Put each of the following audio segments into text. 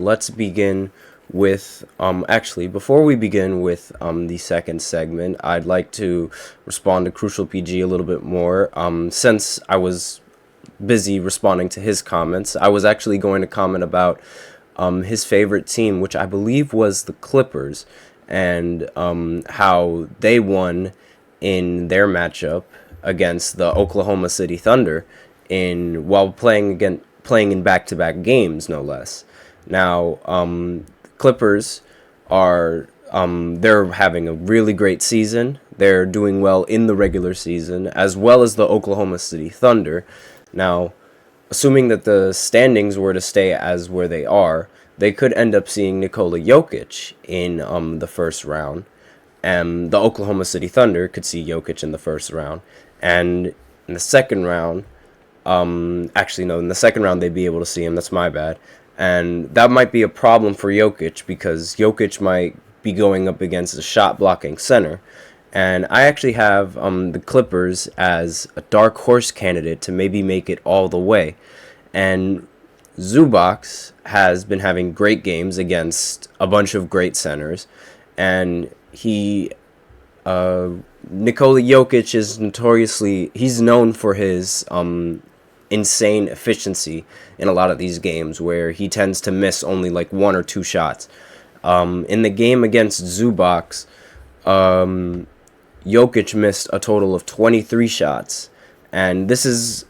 let's begin with actually before we begin with the second segment, I'd like to respond to Crucial PG a little bit more. Since I was busy responding to his comments, I was actually going to comment about his favorite team, which I believe was the Clippers, and how they won in their matchup against the Oklahoma City Thunder while playing in back-to-back games, no less. Now, Clippers are they're having a really great season. They're doing well in the regular season, as well as the Oklahoma City Thunder. Now, assuming that the standings were to stay as where they are, they could end up seeing Nikola Jokic in the first round, and the Oklahoma City Thunder could see Jokic in the first round. And in the second round, actually no, in the second round they'd be able to see him. That's my bad. And that might be a problem for Jokic, because Jokic might be going up against a shot-blocking center. And I actually have the Clippers as a dark horse candidate to maybe make it all the way. And Zubac has been having great games against a bunch of great centers. And Nikola Jokic is he's known for his insane efficiency in a lot of these games, where he tends to miss only like one or two shots. In the game against Zubac, Jokic missed a total of 23 shots, and this is,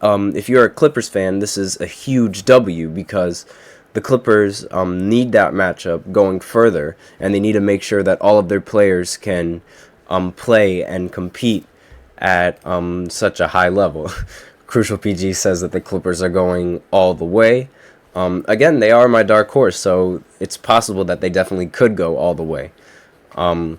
if you're a Clippers fan, this is a huge W, because the Clippers need that matchup going further, and they need to make sure that all of their players can play and compete at such a high level. Crucial PG says that the Clippers are going all the way. Again, they are my dark horse, so it's possible that they definitely could go all the way. But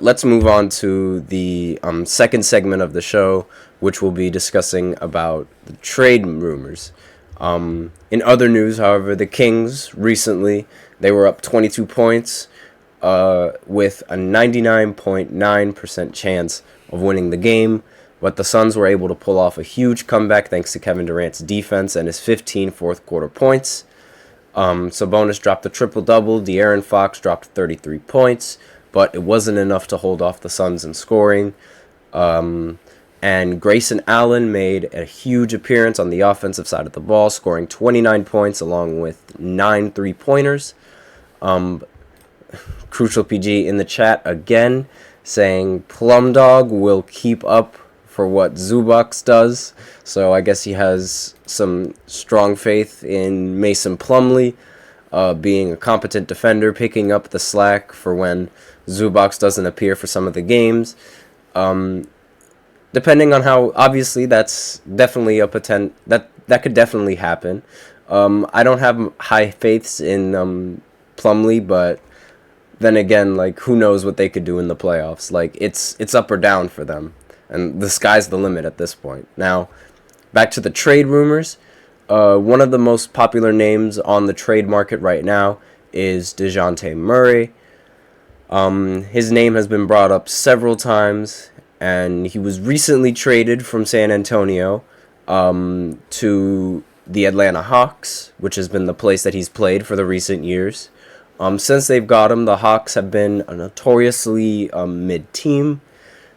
let's move on to the second segment of the show, which will be discussing about the trade rumors. In other news, however, the Kings recently, they were up 22 points with a 99.9% chance of winning the game. But the Suns were able to pull off a huge comeback thanks to Kevin Durant's defense and his 15 fourth-quarter points. Sabonis dropped a triple-double. De'Aaron Fox dropped 33 points, but it wasn't enough to hold off the Suns in scoring. And Grayson Allen made a huge appearance on the offensive side of the ball, scoring 29 points along with 9 3-pointers. Crucial PG in the chat again saying Plum Dog will keep up for what Zubac does. So I guess he has some strong faith in Mason Plumlee being a competent defender, picking up the slack for when Zubac doesn't appear for some of the games. Depending on how, obviously that's definitely a that could definitely happen. I don't have high faiths in Plumlee, but then again, like, who knows what they could do in the playoffs? Like, it's up or down for them, and the sky's the limit at this point. Now, back to the trade rumors. One of the most popular names on the trade market right now is DeJounte Murray. His name has been brought up several times, and he was recently traded from San Antonio to the Atlanta Hawks, which has been the place that he's played for the recent years. Since they've got him, the Hawks have been a notoriously mid-team.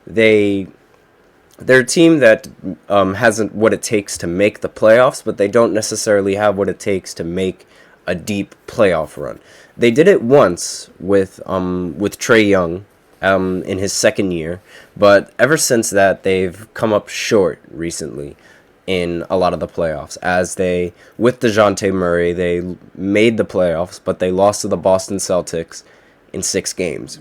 They're a team that hasn't what it takes to make the playoffs, but they don't necessarily have what it takes to make a deep playoff run. They did it once with Trae Young in his second year, but ever since that, they've come up short recently in a lot of the playoffs. With DeJounte Murray, they made the playoffs, but they lost to the Boston Celtics in 6 games.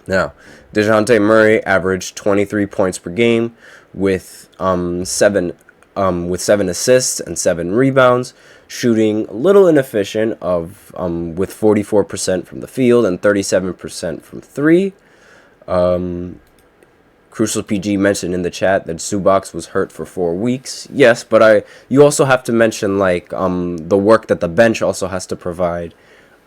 Now, DeJounte Murray averaged 23 points per game with 7 assists and 7 rebounds, shooting a little inefficient with 44% from the field and 37% from 3. Crucial PG mentioned in the chat that Zubac was hurt for 4 weeks. Yes, but you also have to mention the work that the bench also has to provide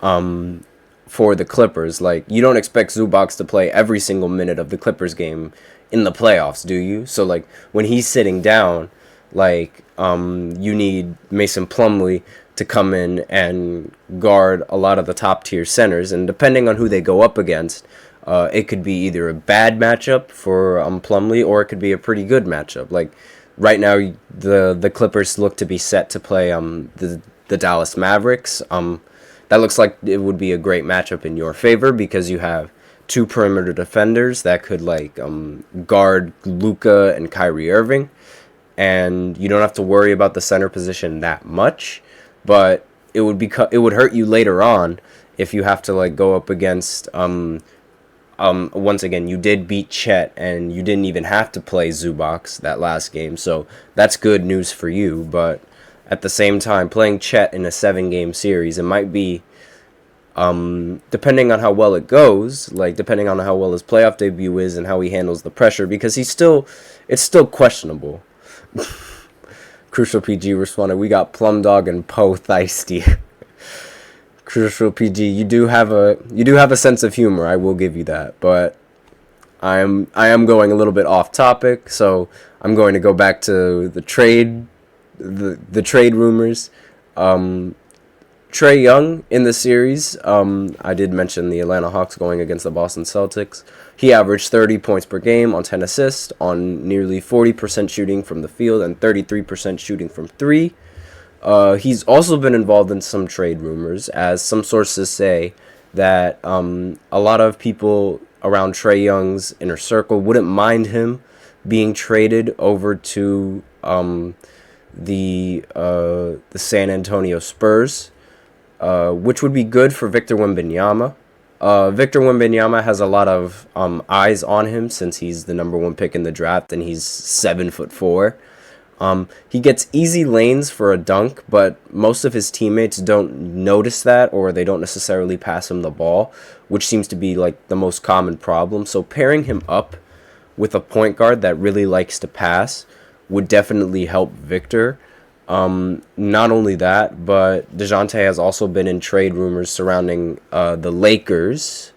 for the Clippers. Like, you don't expect Zubac to play every single minute of the Clippers game in the playoffs, do you? So when he's sitting down, Like, you need Mason Plumlee to come in and guard a lot of the top tier centers, and depending on who they go up against, it could be either a bad matchup for Plumlee, or it could be a pretty good matchup. Like right now, the Clippers look to be set to play the Dallas Mavericks. That looks like it would be a great matchup in your favor because you have two perimeter defenders that could guard Luka and Kyrie Irving, and you don't have to worry about the center position that much. But it would hurt you later on if you have to go up against once again, you did beat Chet and you didn't even have to play Zubac that last game, so that's good news for you. But at the same time, playing Chet in a 7-game series, it might be depending on how well it goes, depending on how well his playoff debut is and how he handles the pressure, because it's still questionable. Crucial PG responded, "We got Plum Dog and Poe Theisty." Crucial PG, you do have a sense of humor, I will give you that, but I am going a little bit off topic, so I'm going to go back to the trade rumors. Trae Young in the series, I did mention the Atlanta Hawks going against the Boston Celtics. He averaged 30 points per game on 10 assists on nearly 40% shooting from the field and 33% shooting from three. He's also been involved in some trade rumors, as some sources say that a lot of people around Trae Young's inner circle wouldn't mind him being traded over to the San Antonio Spurs, which would be good for Victor Wembanyama. Victor Wembanyama has a lot of eyes on him since he's the number 1 pick in the draft and he's 7'4". He gets easy lanes for a dunk, but most of his teammates don't notice that, or they don't necessarily pass him the ball, which seems to be the most common problem. So pairing him up with a point guard that really likes to pass would definitely help Victor. Not only that, but DeJounte has also been in trade rumors surrounding the Lakers,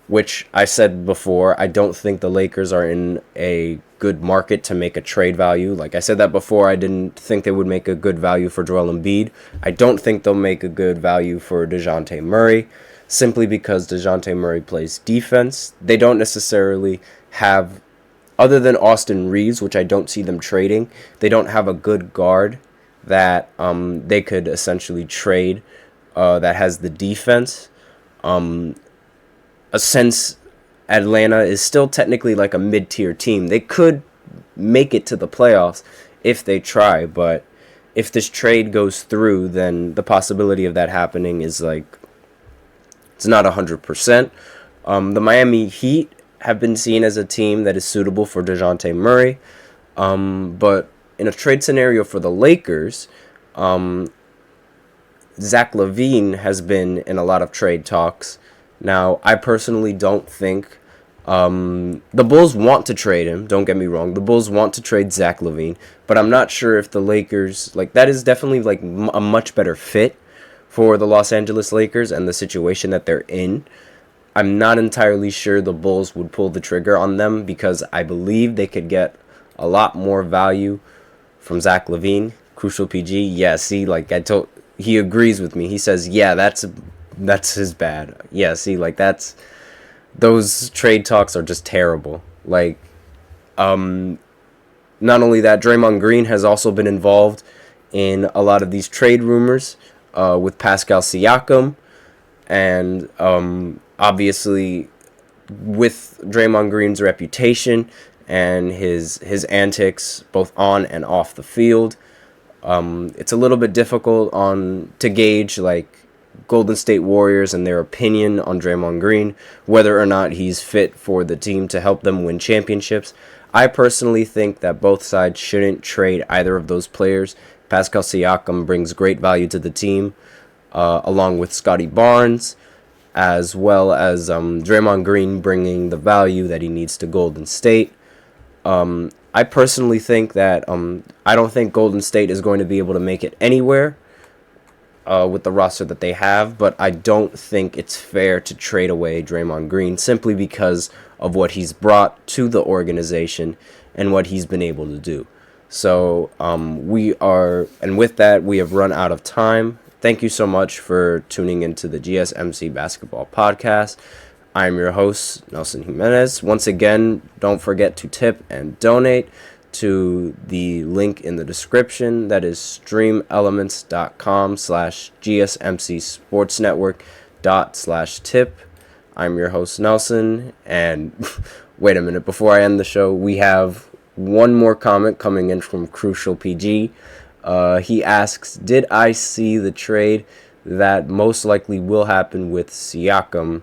which I said before, I don't think the Lakers are in a good market to make a trade value. Like I said that before, I didn't think they would make a good value for Joel Embiid. I don't think they'll make a good value for DeJounte Murray, simply because DeJounte Murray plays defense. They don't necessarily have, other than Austin Reeves, which I don't see them trading, they don't have a good guard that they could essentially trade that has the defense. Since Atlanta is still technically a mid-tier team, they could make it to the playoffs if they try, but if this trade goes through, then the possibility of that happening is it's not 100%. The Miami Heat have been seen as a team that is suitable for DeJounte Murray, but in a trade scenario for the Lakers, Zach LaVine has been in a lot of trade talks. Now, I personally don't think the Bulls want to trade him. Don't get me wrong. The Bulls want to trade Zach LaVine, but I'm not sure if the Lakers, that is definitely a much better fit for the Los Angeles Lakers and the situation that they're in. I'm not entirely sure the Bulls would pull the trigger on them because I believe they could get a lot more value from Zach LaVine. Crucial PG, yeah, see, he agrees with me. He says, yeah, that's his bad. Yeah, see, those trade talks are just terrible. Not only that, Draymond Green has also been involved in a lot of these trade rumors with Pascal Siakam, and obviously with Draymond Green's reputation and his antics both on and off the field, it's a little bit difficult to gauge Golden State Warriors and their opinion on Draymond Green, whether or not he's fit for the team to help them win championships. I personally think that both sides shouldn't trade either of those players. Pascal Siakam brings great value to the team, along with Scotty Barnes, as well as Draymond Green bringing the value that he needs to Golden State. I personally think that I don't think Golden State is going to be able to make it anywhere with the roster that they have, but I don't think it's fair to trade away Draymond Green simply because of what he's brought to the organization and what he's been able to do. So and with that, we have run out of time. Thank you so much for tuning into the GSMC Basketball Podcast. I'm your host, Nelson Jimenez. Once again, don't forget to tip and donate to the link in the description. That is streamelements.com/GSMC Sports Network /tip. I'm your host, Nelson. And wait a minute, before I end the show, we have one more comment coming in from Crucial PG. He asks, did I see the trade that most likely will happen with Siakam?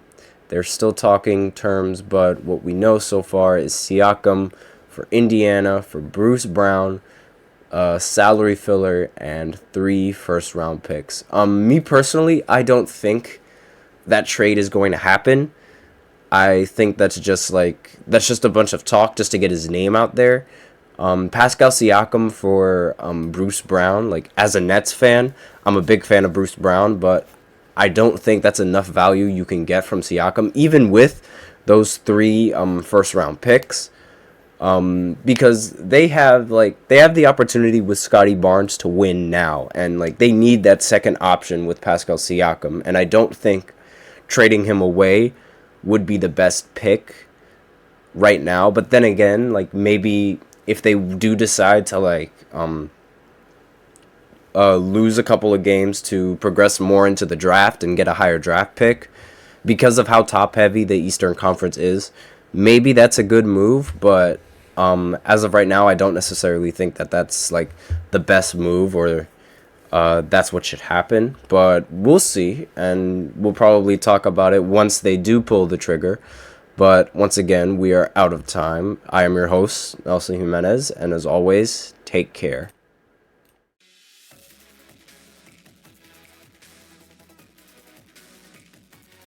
They're still talking terms, but what we know so far is Siakam for Indiana, for Bruce Brown, salary filler, and 3 first-round picks. Me personally, I don't think that trade is going to happen. I think that's just a bunch of talk just to get his name out there. Pascal Siakam for Bruce Brown, like, as a Nets fan, I'm a big fan of Bruce Brown, but I don't think that's enough value you can get from Siakam, even with those 3 first-round picks, because they have the opportunity with Scotty Barnes to win now, and they need that second option with Pascal Siakam, and I don't think trading him away would be the best pick right now. But then again, maybe if they do decide to lose a couple of games to progress more into the draft and get a higher draft pick, because of how top heavy the Eastern Conference is, maybe that's a good move. But as of right now, I don't necessarily think that that's the best move, or that's what should happen. But we'll see, and we'll probably talk about it once they do pull the trigger. But once again, we are out of time. I am your host, Nelson Jimenez, and as always, take care.